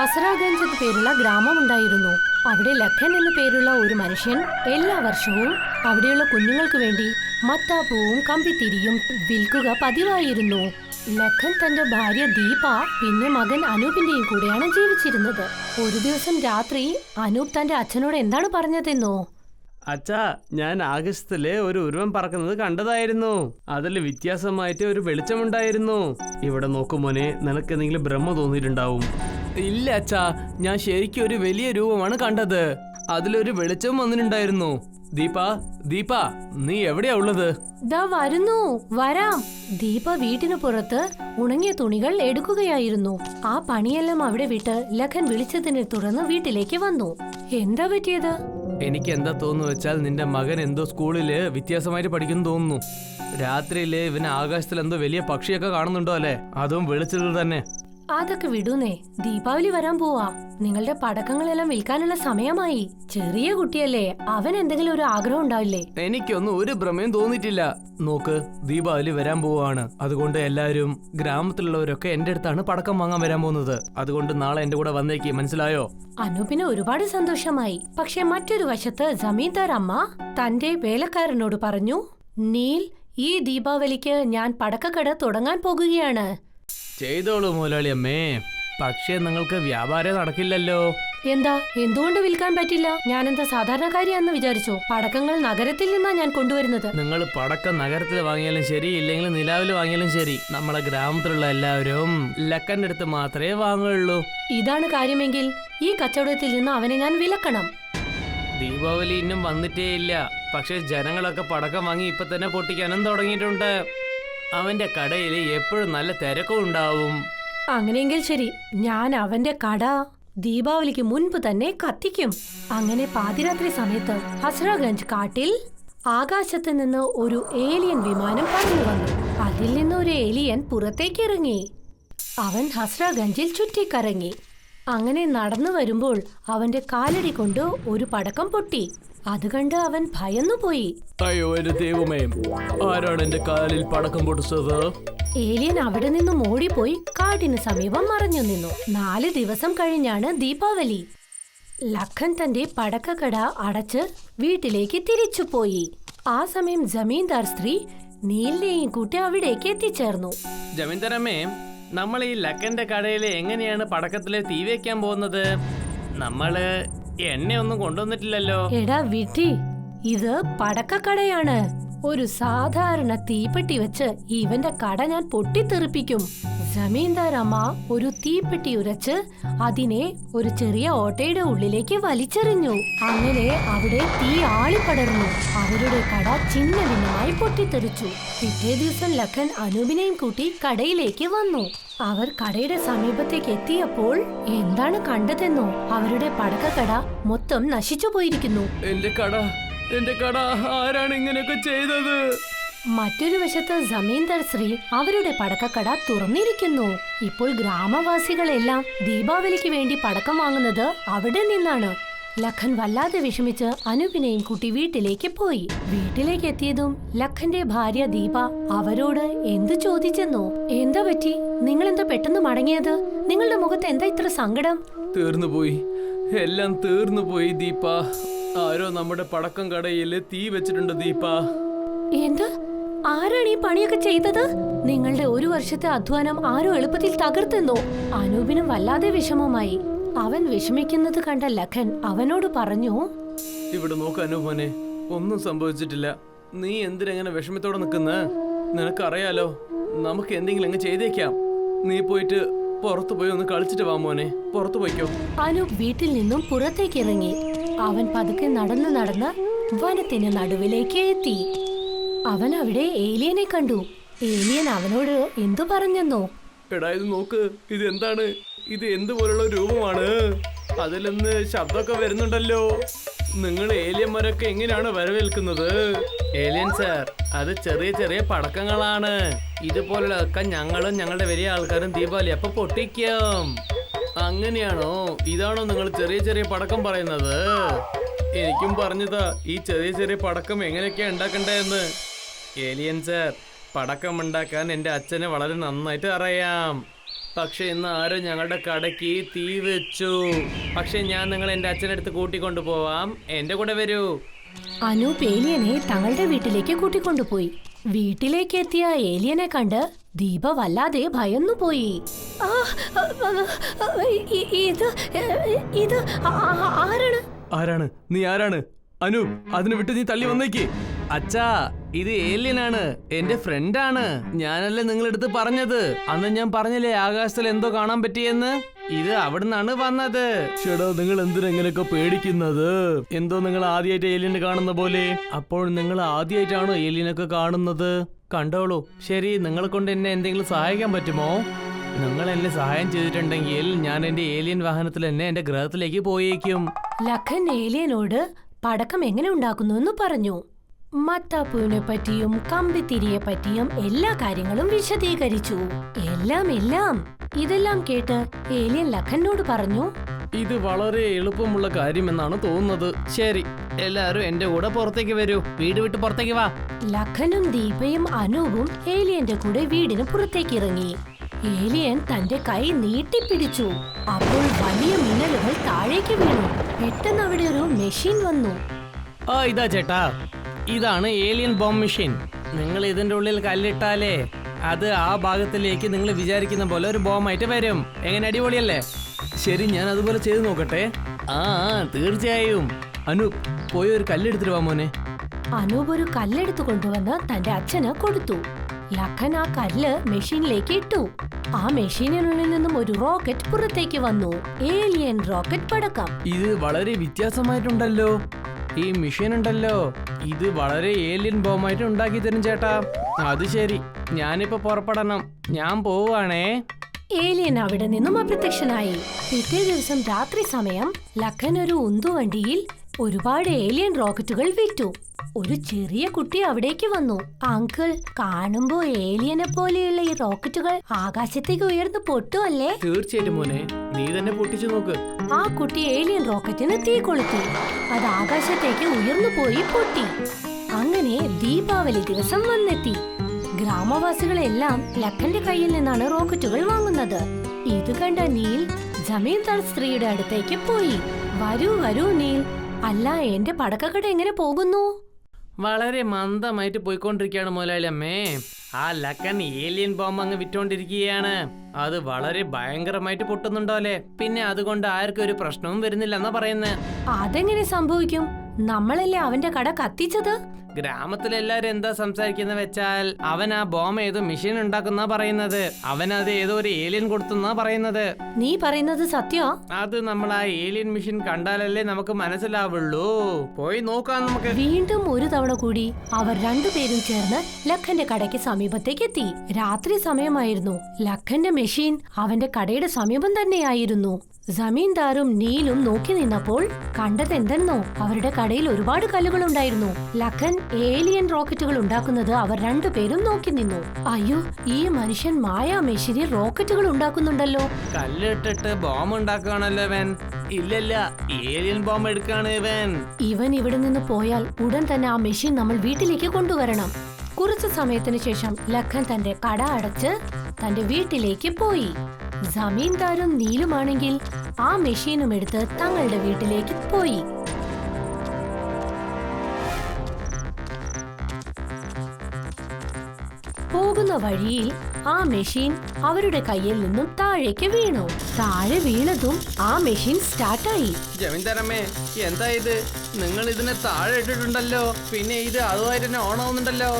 ഹസ്രാഗഞ്ച് എന്നു പേരുള്ള ഗ്രാമമുണ്ടായിരുന്നു. അവിടെ ലഖൻ എന്നു പേരുള്ള ഒരു മനുഷ്യൻ എല്ലാ വർഷവും അവിടെയുള്ള കുഞ്ഞുങ്ങൾക്ക് വേണ്ടി മത്താപ്പൂവും കമ്പിത്തിരിയും വിൽക്കുക പതിവായിരുന്നു. ലഖൻ തന്റെ ഭാര്യ ദീപ പിന്നെ മകൻ അനൂപിന്റെയും കൂടെയാണ് ജീവിച്ചിരുന്നത്. ഒരു ദിവസം രാത്രി അനൂപ് തന്റെ അച്ഛനോട് എന്താണ് പറഞ്ഞതെന്നോ? അച്ഛാ, ഞാൻ ആകാശത്തില് ഒരു ഉരുവം പറക്കുന്നത് കണ്ടതായിരുന്നു. അതിൽ വ്യത്യാസമായിട്ട് ഒരു വെളിച്ചമുണ്ടായിരുന്നു. ഇവിടെ നോക്കുമോനെ, നിനക്ക് എന്തെങ്കിലും ഭ്രമ തോന്നിയിട്ടുണ്ടാവും. ഇല്ല അച്ഛാ, ഞാൻ ശരിക്കും ഒരു വലിയ രൂപമാണ് കണ്ടത്. അതിലൊരു വെളിച്ചം വന്നിട്ടുണ്ടായിരുന്നു. ദീപ, ദീപ, നീ എവിടെയാ ഉള്ളത്? ദാ വരുന്നു, വരാം. ദീപ വീട്ടിനു പുറത്ത് ഉണങ്ങിയ തുണികൾ എടുക്കുകയായിരുന്നു. ആ പണിയെല്ലാം അവിടെ വിട്ട് ലഖൻ വിളിച്ചതിനെ തുടർന്ന് വീട്ടിലേക്ക് വന്നു. എന്താ പറ്റിയത്? എനിക്ക് എന്താ തോന്നുന്നു വെച്ചാൽ നിന്റെ മകൻ എന്തോ സ്കൂളില് വ്യത്യാസമായിട്ട് പഠിക്കുന്നു തോന്നുന്നു. രാത്രിയില് ഇവന് ആകാശത്തിൽ എന്തോ വലിയ പക്ഷിയൊക്കെ കാണുന്നുണ്ടോ അല്ലെ? അതും വെളിച്ചത്തിൽ തന്നെ. അതൊക്കെ വിടൂന്നേ, ദീപാവലി വരാൻ പോവാ. നിങ്ങളുടെ പടക്കങ്ങളെല്ലാം വിൽക്കാനുള്ള സമയമായി. ചെറിയ കുട്ടിയല്ലേ, അവൻ എന്തെങ്കിലും ഒരു ആഗ്രഹം ഉണ്ടാവില്ലേ? എനിക്കൊന്നും ഒരു ഭ്രമയും തോന്നിയിട്ടില്ല. നോക്ക്, ദീപാവലി വരാൻ പോവാണ്. അതുകൊണ്ട് എല്ലാവരും ഗ്രാമത്തിലുള്ളവരൊക്കെ എന്റെ അടുത്താണ് പടക്കം വാങ്ങാൻ വരാൻ പോകുന്നത്. അതുകൊണ്ട് നാളെ എന്റെ കൂടെ വന്നേക്ക്, മനസ്സിലായോ? അനൂപിന് ഒരുപാട് സന്തോഷമായി. പക്ഷെ മറ്റൊരു വശത്ത് ജമീന്ദാർ അമ്മ തന്റെ വേലക്കാരനോട് പറഞ്ഞു, നീൽ, ഈ ദീപാവലിക്ക് ഞാൻ പടക്കക്കട തുടങ്ങാൻ പോകുകയാണ്. ചെയ്തോളൂ മുതലാളി അമ്മേ, പക്ഷേ നിങ്ങൾക്ക് വ്യാപാരം നടക്കില്ലല്ലോ. എന്താ, എന്തുകൊണ്ട് വിൽക്കാൻ പറ്റില്ല? ഞാനെന്താ സാധാരണക്കാരിയാണെന്ന് വിചാരിച്ചോ? പടക്കങ്ങൾ നഗരത്തിൽ നിന്നാ ഞാൻ കൊണ്ടുവരുന്നത്. നിങ്ങൾ പടക്കം നഗരത്തിൽ വാങ്ങിയാലും ശരി, ഇല്ലെങ്കിൽ നിലാവിൽ വാങ്ങിയാലും ശരി, നമ്മളെ ഗ്രാമത്തിലുള്ള എല്ലാവരും ലക്കന്റെ അടുത്ത് മാത്രമേ വാങ്ങുള്ളൂ. ഇതാണ് കാര്യമെങ്കിൽ ഈ കച്ചവടത്തിൽ നിന്ന് അവനെ ഞാൻ വിലക്കണം. ദീപാവലി ഇന്നും വന്നിട്ടേ ഇല്ല. പക്ഷെ ജനങ്ങളൊക്കെ പടക്കം വാങ്ങി ഇപ്പൊ തന്നെ പൊട്ടിക്കാനും തുടങ്ങിയിട്ടുണ്ട്. അവന്റെ കടയിൽ എപ്പോഴും നല്ല തിരക്കും ഉണ്ടാവും. അങ്ങനെയെങ്കിൽ ശരി, ഞാൻ അവന്റെ കട ദീപാവലിക്ക് മുൻപ് തന്നെ കത്തിക്കും. അങ്ങനെ പാതിരാത്രി സമയത്ത് ഹസ്രാഗഞ്ച് കാട്ടിൽ ആകാശത്ത് നിന്ന് ഒരു ഏലിയൻ വിമാനം പറന്നു വന്നു. അതിൽ നിന്ന് ഒരു ഏലിയൻ പുറത്തേക്ക് ഇറങ്ങി. അവൻ ഹസ്രാഗഞ്ചിൽ ചുറ്റിക്കറങ്ങി. അങ്ങനെ നടന്നു വരുമ്പോൾ അവന്റെ കാലടി കൊണ്ട് ഒരു പടക്കം പൊട്ടി. അത് കണ്ട് അവൻ ഭയന്നുപോയി. അയ്യോ എന്റെ ദൈവമേ, ആരാണ് എന്റെ കാലിൽ പടക്കം പൊട്ടിച്ചത്? ഏലിയൻ അവിടെ നിന്നും ഓടിപ്പോയി കാടിന് സമീപം മറഞ്ഞു നിന്നു. 4 ദിവസം കഴിഞ്ഞാണ് ദീപാവലി. ലഖൻ തന്റെ പടക്കക്കട അടച്ച് വീട്ടിലേക്ക് തിരിച്ചുപോയി. ആ സമയം ജമീന്ദാർ സ്ത്രീ നീലിനെയും കൂട്ടി അവിടേക്ക് എത്തിച്ചേർന്നു. ജമീന്ദാരമ്മേ, നമ്മൾ ഈ ലക്കന്റെ കടയിൽ എങ്ങനെയാണ് പടക്കത്തില് തീ വെക്കാൻ പോകുന്നത്? നമ്മള് എണ്ണയൊന്നും കൊണ്ടുവന്നിട്ടില്ലല്ലോ. എടാ വിട്ടി, ഇത് പടക്കക്കടയാണ്. ഒരു സാധാരണ തീപ്പെട്ടി വെച്ച് ഇവന്റെ കട ഞാൻ പൊട്ടിത്തെറിപ്പിക്കും. ജമീന്ദാർ അമ്മ ഒരു തീപ്പെട്ടി ഉരച്ച് അതിനെ ഒരു ചെറിയ ഓട്ടയുടെ ഉള്ളിലേക്ക് വലിച്ചെറിഞ്ഞു. അങ്ങനെ അവിടെ തീ ആളിപ്പടർന്നു. അവരുടെ കട ചിന്ന ഭിന്നമായി പൊട്ടിത്തെറിച്ചു. പിറ്റേ ദിവസം ലഖൻ അനൂപിനെയും കൂട്ടി കടയിലേക്ക് വന്നു. അവർ കടയുടെ സമീപത്തേക്ക് എത്തിയപ്പോൾ എന്താണ് കണ്ടതെന്നോ? അവരുടെ പടക്കക്കട മൊത്തം നശിച്ചു പോയിരിക്കുന്നു. എന്റെ കട ആരാണ് ഇങ്ങനെയൊക്കെ ചെയ്തത്? മറ്റൊരു വശത്ത് ജമീന്ദാർ സ്ത്രീ അവരുടെ പടക്കക്കട തുറന്നിരിക്കുന്നു. ഇപ്പോൾ ഗ്രാമവാസികളെല്ലാം ദീപാവലിക്ക് വേണ്ടി പടക്കം വാങ്ങുന്നത് അവിടെ നിന്നാണ്. ലഖൻ വല്ലാതെ വിഷമിച്ച് അനൂപിനെയും കൂട്ടി വീട്ടിലേക്ക് പോയി. വീട്ടിലേക്ക് എത്തിയതും ലഖന്റെ ഭാര്യ ദീപ അവരോട് എന്തു ചോദിച്ചെന്നോ? എന്താ പറ്റി? നിങ്ങൾ എന്താ പെട്ടെന്ന് മടങ്ങിയത്? നിങ്ങളുടെ മുഖത്ത് എന്താ ഇത്ര സങ്കടം? തീർന്നുപോയി, എല്ലാം തീർന്നുപോയി ദീപ. ആരോ നമ്മുടെ പടക്കം കടയിൽ തീ വെച്ചിട്ടുണ്ട് ദീപ. എന്ത്? ആരാണ് ഈ പണിയൊക്കെ ചെയ്തത്? നിങ്ങളുടെ 1 വർഷത്തെ അധ്വാനം ആരോ എളുപ്പത്തിൽ തകർത്തെന്നോ? അനൂപിനും വല്ലാതെ വിഷമമായി. അവൻ വിഷമിക്കുന്നത് കണ്ട ലഖൻ അവനോട് പറഞ്ഞു, ഇവിടെ നോക്ക് അനൂപനെ, ഒന്നും സംഭവിച്ചിട്ടില്ല. നീ എന്തിനെങ്ങനെ വിഷമത്തോടെ നിൽക്കുന്ന? നിനക്കറിയാലോ, നമുക്ക് എന്തെങ്കിലും അങ്ങ് ചെയ്തേക്കാം. നീ പോയിട്ട് പുറത്തു പോയി ഒന്ന് കളിച്ചിട്ട് വാ മോനെ, പുറത്തു പോയിക്കോ. അനൂപ് വീട്ടിൽ നിന്നും പുറത്തേക്ക് ഇറങ്ങി. അവൻ പതുക്കെ നടന്ന് വനത്തിന് നടുവിലേക്ക് എത്തി. അവൻ അവിടെ ഏലിയനെ കണ്ടു. ഏലിയൻ അവനോട് എന്തു പറഞ്ഞെന്നോ? എടാ ഇത് നോക്ക്, ഇത് എന്താണ്? ഇത് എന്തുപോലുള്ള രൂപമാണ്? അതിൽ നിന്ന് ശബ്ദമൊക്കെ വരുന്നുണ്ടല്ലോ. നിങ്ങൾ ഏലിയന്മാരൊക്കെ എങ്ങനെയാണ് വരവേൽക്കുന്നത്? ഏലിയൻ സാർ, അത് ചെറിയ ചെറിയ പടക്കങ്ങളാണ്. ഇതുപോലുള്ളതൊക്കെ ഞങ്ങളും ഞങ്ങളുടെ വലിയ ആൾക്കാരും ദീപാവലി അപ്പൊ പൊട്ടിക്കും. അങ്ങനെയാണോ? ഇതാണോ നിങ്ങൾ ചെറിയ ചെറിയ പടക്കം പറയുന്നത്? എനിക്കും പറഞ്ഞതാ ഈ ചെറിയ ചെറിയ പടക്കം എങ്ങനെയൊക്കെയാ ഉണ്ടാക്കണ്ടേന്ന്. ഏലിയൻ സാർ, പടക്കം ഉണ്ടാക്കാൻ എൻ്റെ അച്ഛനെ വളരെ നന്നായിട്ട് അറിയാം. പക്ഷെ ഇന്ന് ആരോ ഞങ്ങളുടെ കടയ്ക്ക് തീ വെച്ചു. പക്ഷെ ഞാൻ നിങ്ങൾ എന്റെ അച്ഛനടുത്ത് കൂട്ടിക്കൊണ്ടു പോവാം, എന്റെ കൂടെ വരൂ. അനൂപ് ഏലിയനെ തങ്ങളുടെ വീട്ടിലേക്ക് കൂട്ടിക്കൊണ്ടുപോയി. വീട്ടിലേക്ക് എത്തിയ ഏലിയനെ കണ്ട് ദീപ വല്ലാതെ ഭയന്നുപോയി. ഇത് ആരാണ് നീ? ആരാണ് അനു? അതിനെ വിട്ട് നീ തള്ളി വന്നേക്ക്. അച്ഛാ, ഇത് ഏലിയനാണ്, എന്റെ ഫ്രണ്ടാണ്. ഞാനല്ലേ നിങ്ങളെടുത്ത് പറഞ്ഞത്? അന്ന് ഞാൻ പറഞ്ഞില്ലേ ആകാശത്തിൽ എന്തോ കാണാൻ പറ്റിയെന്ന്? ഇത് അവിടുന്നാണ് വന്നത്. ചേട്ടാ, നിങ്ങൾ എന്തിനാ ഇങ്ങനെയൊക്കെ പേടിക്കുന്നത്? എന്തോ നിങ്ങൾ ആദ്യമായിട്ട് ഏലിയനെ കാണുന്ന പോലെ. അപ്പോൾ നിങ്ങൾ ആദ്യമായിട്ടാണോ ഏലിയനൊക്കെ കാണുന്നത്? കണ്ടോളൂ. ശരി, നിങ്ങളെ കൊണ്ട് എന്നെ എന്തെങ്കിലും സഹായിക്കാൻ പറ്റുമോ? നിങ്ങൾ എന്നെ സഹായം ചെയ്തിട്ടുണ്ടെങ്കിൽ ഞാൻ എന്റെ ഏലിയൻ വാഹനത്തിൽ തന്നെ എന്റെ ഗ്രഹത്തിലേക്ക് പോയേക്കും. ലഖൻ ഏലിയനോട് പടക്കം എങ്ങനെ ഉണ്ടാക്കുന്നു എന്ന് പറഞ്ഞു. മത്താപ്പൂവിനെ പറ്റിയും കമ്പിത്തിരിയെ പറ്റിയും എല്ലാ കാര്യങ്ങളും വിശദീകരിച്ചു. എല്ലാം ഇതെല്ലാം കേട്ട് ഏലിയൻ ലഖനോട് പറഞ്ഞു, ഇത് വളരെ എളുപ്പമുള്ള കാര്യമെന്നാണ് തോന്നുന്നത്. ശരി, എല്ലാരും എന്റെ കൂടെ പുറത്തേക്ക് വരൂ. വീട് വിട്ട് പുറത്തേക്ക് വാ. ലഖനും ദീപയും അനൂപും ഏലിയന്റെ കൂടെ വീടിന് പുറത്തേക്ക് ഇറങ്ങി. ഏലിയൻ തന്റെ കൈ നീട്ടിപ്പിടിച്ചു. അപ്പോൾ വലിയ മിന്നലുകൾ താഴേക്ക് വീണു. പെട്ടെന്ന് അവിടെ ഒരു മെഷീൻ വന്നു. ഇതാ ചേട്ടാ, ഇതാണ് ഏലിയൻ ബോംബ് മെഷീൻ. നിങ്ങൾ ഇതിന്റെ ഉള്ളിൽ കല്ലിട്ടാലേ അത് ആ ഭാഗത്തിലേക്ക് നിങ്ങൾ വിചാരിക്കുന്ന പോലെ ഒരു ബോംബായിട്ട് വരും. എങ്ങനെ, അടിപൊളിയല്ലേ? ശരി, ഞാൻ അതുപോലെ ചെയ്ത് നോക്കട്ടെ. തീർച്ചയായും. അനൂപ്, പോയി ഒരു കല്ലെടുത്തിട്ട് വാ മോനെ. അനൂപ് ഒരു കല്ലെടുത്തു കൊണ്ടുവന്ന് തന്റെ അച്ഛന് കൊടുത്തു. ലഖൻ ആ കല്ല് മെഷീനിലേക്ക് ഇട്ടു. ആ മെഷീനിനുള്ളിൽ നിന്നും ഒരു റോക്കറ്റ് പുറത്തേക്ക് വന്നു. ഏലിയൻ റോക്കറ്റ് പടക്കം. ഇത് വളരെ വ്യത്യാസമായിട്ടുണ്ടല്ലോ. ഈ മെഷീൻ ഉണ്ടല്ലോ, ഇത് വളരെ ഏലിയൻ ബോംബായിട്ട് ഉണ്ടാക്കി തരും ചേട്ടാ. അത് ശരി, ഞാനിപ്പോ പുറപ്പെടണം. ഞാൻ പോവാണേ. ഏലിയൻ അവിടെ നിന്നും അപ്രത്യക്ഷനായി. പിറ്റേ ദിവസം രാത്രി സമയം ലഖൻ ഒരു ഉന്തുവണ്ടിയിൽ ഒരുപാട് ഏലിയൻ റോക്കറ്റുകൾ വിറ്റു. ഒരു ചെറിയ കുട്ടി അവിടേക്ക് വന്നു. അങ്കിൾ, കാണുമ്പോ ഏലിയനെ പോലെയുള്ള ഈ റോക്കറ്റുകൾ ആകാശത്തേക്ക് ഉയർന്നു പൊട്ടുമല്ലേ? തീർച്ചയായിട്ടും മോനെ, നീ തന്നെ പൊട്ടിച്ചു നോക്ക്. ആ കുട്ടി ഏലിയൻ റോക്കറ്റിന് തീ കൊളുത്തി. അത് ആകാശത്തേക്ക് ഉയർന്നു പോയി പൊട്ടി. അങ്ങനെ ദീപാവലി ദിവസം വന്നെത്തി. ഗ്രാമവാസികളെല്ലാം ലഖന്റെ കയ്യിൽ നിന്നാണ് റോക്കറ്റുകൾ വാങ്ങുന്നത്. ഇത് കണ്ട നീൽ ജമീന്ദാർ സ്ത്രീയുടെ അടുത്തേക്ക് പോയി. വരൂ നീൽ, അല്ല എന്റെ പടക്കക്കട എങ്ങനെ പോകുന്നു? വളരെ മന്ദമായിട്ട് പോയിക്കൊണ്ടിരിക്കുകയാണ് മുതലാളി അമ്മേ. ആ ലക്കൻ ഏലിയൻ ബോംബ് അങ്ങ് വിറ്റോണ്ടിരിക്കുകയാണ്. അത് വളരെ ഭയങ്കരമായിട്ട് പൊട്ടുന്നുണ്ടോ അല്ലേ? പിന്നെ അതുകൊണ്ട് ആർക്കും ഒരു പ്രശ്നവും വരുന്നില്ലെന്നാ പറയുന്നത്. അതെങ്ങനെ സംഭവിക്കും? നമ്മളല്ലേ അവന്റെ കട കത്തിച്ചത്? ഗ്രാമത്തിലെല്ലാരും എന്താ സംസാരിക്കുന്ന വെച്ചാൽ അവൻ ആ ബോംബ് ഏതോ മെഷീൻ ഉണ്ടാക്കുന്ന പറയുന്നത്. അവൻ അത് ഏതോ ഒരു ഏലിയൻ കൊടുത്തുന്നാ പറയുന്നത്. നീ പറയുന്നത് സത്യോ? അത് നമ്മൾ ആ ഏലിയൻ മെഷീൻ കണ്ടാലല്ലേ നമുക്ക് മനസ്സിലാവുള്ളൂ. പോയി നോക്കാം നമുക്ക്. വീണ്ടും ഒരു തവണ കൂടി അവർ രണ്ടുപേരും ചേർന്ന് ലഖന്റെ കടയ്ക്ക് സമീപത്തേക്ക് എത്തി. രാത്രി സമയമായിരുന്നു. ലഖന്റെ മെഷീൻ അവന്റെ കടയുടെ സമീപം തന്നെയായിരുന്നു. ജമീന്ദാറും നീലും നോക്കി നിന്നപ്പോൾ കണ്ടതെന്തെന്നോ, അവരുടെ കടയിൽ ഒരുപാട് കല്ലുകൾ ഉണ്ടായിരുന്നു. ലഖൻ ഏലിയൻ റോക്കറ്റുകൾ ഉണ്ടാക്കുന്നത് അവർ രണ്ടുപേരും നോക്കി നിന്നു. അയ്യോ, ഈ മനുഷ്യൻ മായാ മെഷീനിൽ റോക്കറ്റുകൾ ഉണ്ടാക്കുന്നുണ്ടല്ലോ. കല്ലിട്ടിട്ട് ബോംബ് ഉണ്ടാക്കുകയാണല്ലോ ഇവൻ. ഇല്ലല്ല, ഏലിയൻ ബോംബ് എടുക്കാണ് ഇവൻ ഇവിടെ നിന്ന് പോയാൽ ഉടൻ തന്നെ ആ മെഷീൻ നമ്മൾ വീട്ടിലേക്ക് കൊണ്ടുവരണം. കുറച്ചു സമയത്തിന് ശേഷം ലഖൻ തന്റെ കട അടച്ച് തന്റെ വീട്ടിലേക്ക് പോയി. ജമീന്ദാരും നീലുമാണെങ്കിൽ ആ മെഷീനും എടുത്ത് തങ്ങളുടെ വീട്ടിലേക്ക് പോയി. പോകുന്ന വഴിയിൽ ആ മെഷീൻ അവരുടെ കയ്യിൽ നിന്നും താഴേക്ക് വീണു. താഴെ വീണതും ആ മെഷീൻ സ്റ്റാർട്ടായി. ജമീന്ദാരമ്മേ, എന്താ ഇത്? നിങ്ങൾ ഇതിനെ താഴെ ഇട്ടിട്ടുണ്ടല്ലോ, പിന്നെ ഇത് അതുമായിട്ട് തന്നെ ഓൺ ആവുന്നുണ്ടല്ലോ.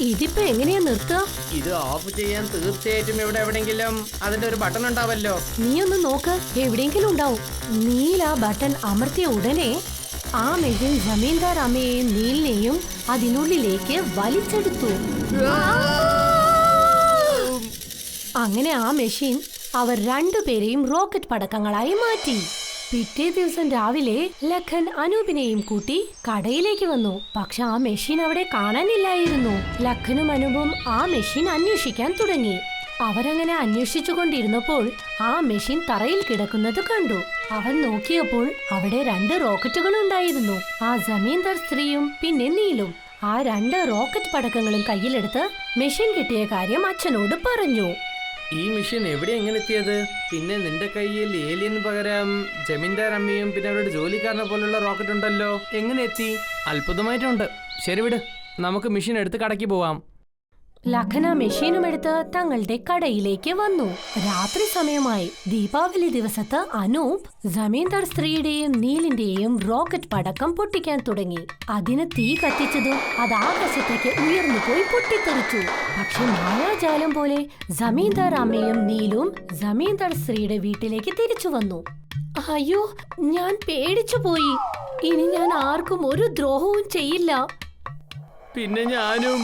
ഇതിപ്പോ എങ്ങനെയാ നിർത്തുക? ഇത് ഓഫ് ചെയ്യാൻ തീർച്ചയായിട്ടും എവിടെയെങ്കിലും അതിന്റെ ഒരു ബട്ടൺ ഉണ്ടാവല്ലോ. നീ ഒന്ന് നോക്ക്, എവിടെയെങ്കിലും ഉണ്ടാവും. നീൽ ആ ബട്ടൺ അമർത്തിയ ഉടനെ ആ മെഷീൻ ജമീന്ദാർ അമ്മയെയും നീലിനെയും അതിനുള്ളിലേക്ക് വലിച്ചെടുത്തു. അങ്ങനെ ആ മെഷീൻ അവർ രണ്ടുപേരെയും റോക്കറ്റ് പടക്കങ്ങളായി മാറ്റി. പിറ്റേ ദിവസം രാവിലെ ലഖൻ അനൂപിനെയും കൂട്ടി കടയിലേക്ക് വന്നു. പക്ഷെ ആ മെഷീൻ അവിടെ കാണാനില്ലായിരുന്നു. ലഖനും അനൂപും ആ മെഷീൻ അന്വേഷിക്കാൻ തുടങ്ങി. അവരങ്ങനെ അന്വേഷിച്ചുകൊണ്ടിരുന്നപ്പോൾ ആ മെഷീൻ തറയിൽ കിടക്കുന്നത് കണ്ടു. അവൻ നോക്കിയപ്പോൾ അവിടെ 2 റോക്കറ്റുകൾ ഉണ്ടായിരുന്നു. ആ ജമീന്ദാർ സ്ത്രീയും പിന്നെ നീലും ആ 2 റോക്കറ്റ് പടക്കങ്ങളും കയ്യിലെടുത്ത് മെഷീൻ കിട്ടിയ കാര്യം അച്ഛനോട് പറഞ്ഞു. ഈ മിഷൻ എവിടെ എങ്ങനെ എത്തിയത്? പിന്നെ നിന്റെ കയ്യിൽ ഏലിയൻ പകരം ജമീന്ദാർ അമ്മയും പിന്നെ അവരുടെ ജോലിക്കാരനെ പോലുള്ള റോക്കറ്റ് ഉണ്ടല്ലോ, എങ്ങനെ എത്തി? അത്ഭുതമായിട്ടുണ്ട്. ശരി വിട്, നമുക്ക് മിഷൻ എടുത്ത് കടക്കി പോവാം. ലഖൻ ആ മെഷീനും എടുത്ത് തങ്ങളുടെ കടയിലേക്ക് വന്നു. രാത്രി സമയമായി. ദീപാവലി ദിവസത്ത് അനൂപ് ജമീന്ദാർ സ്ത്രീയുടെയും നീലിന്റെയും റോക്കറ്റ് പടക്കം പൊട്ടിക്കാൻ തുടങ്ങി. അതിന് തീ കത്തിച്ചതും അത് ആകാശത്തേക്ക് ഉയർന്നു പോയി പൊട്ടിത്തെറിച്ചു. പക്ഷെ മായാജാലം പോലെ ജമീന്ദാർ അമ്മയും നീലും ജമീന്ദാർ സ്ത്രീയുടെ വീട്ടിലേക്ക് തിരിച്ചു വന്നു. അയ്യോ, ഞാൻ പേടിച്ചു പോയി. ഇനി ഞാൻ ആർക്കും ഒരു ദ്രോഹവും ചെയ്യില്ല. പിന്നെ ഞാനും